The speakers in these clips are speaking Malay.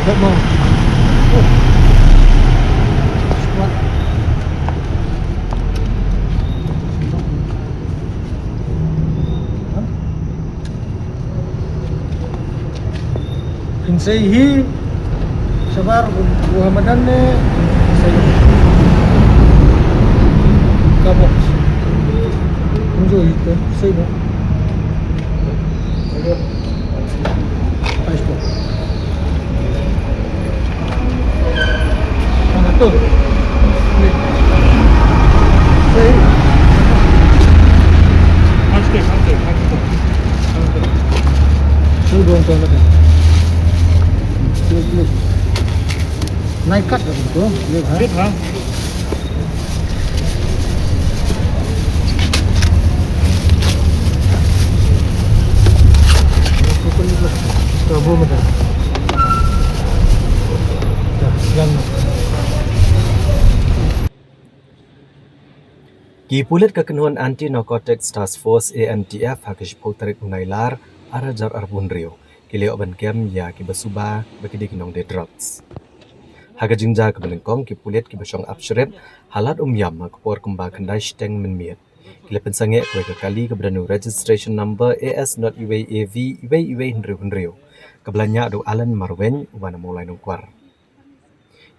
Gak mau. Oh, squat. Kinsayhi sabar buah madane saya kabok enjoy itu saya no ice pop mana tuh nih saya saya buang tuh lagi lihat naik kat gitu lihat ha Prabu betul. Dah, jangan. Gipulit kekenuan Anti Narcotics Task Force ANTF hakish potrik unailar arajar arbunrio kilio ban ya kibasuba bakidi kinong de drugs. Haga jingja kebenengkong kipulit kibasong abshrep halat yam akpor kemba kendai steng menmiet. Kila pensange kue kekali keberanu registration number AS not UAAV UAAV Henrio. Keblanya adu Alan Marwen ubana mulai nungkwar.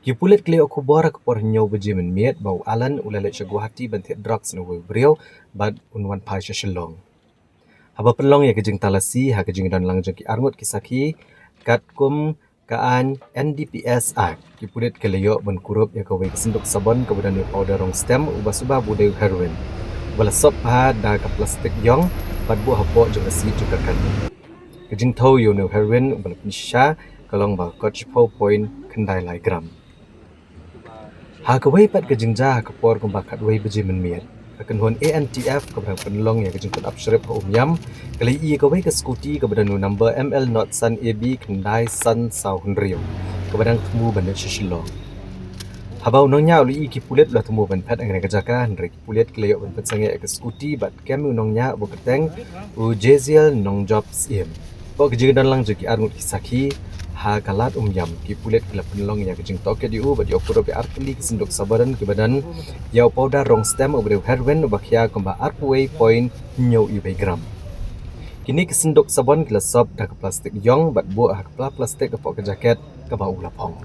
Kipulit kli okubor akpor nyaw beji menmiet bau Alan ulalet syagwahati bantit drugs na brio bad unwan pai shalong. Haba pelong ya kejing talasi ha kejing dan langjeng ki arngut kisaki katkum kaan NDPS Act kipulit keleyo ban kurup ya kawai kesenduk sabon kemudian powder rong stem ubah-subah budai heroin. Wala sop ha da ka plastik yong bad bu hapo juga si juga kan. Kejing tau yo no heroin ubah pisha kalong ba coach point kendai lai gram. Ha kawai pat kejing ja kapor kumbakat wai beji menmiet. Kekenhuan ANTF keberang penelong yang kejengkut absyrip ke yam kali i kawai ke skuti keberang number ML not Sun AB kendai Sun Sau Henrio keberang temu bandar Shishilong. Habau nongnya uli i kipulit lah temu ban pet angin kejaka hendrik kipulit keleyok ban pet sange ke skuti bat kemi nongnya bu keteng u Jeziel nong jobs im. Bok kejeng dan lang joki arngut kisaki ha kalat yam kipulit kila penelong yang kejeng toke di u bat yo puro be arkeli kesenduk sabaran ke badan yau powder rong stem ubrew heroin ubakya komba arkway point nyo ibai gram. Kini kesenduk sabon kila sop dak plastik yong bat bu ha plastik ke pok ke jaket ke bau lapong.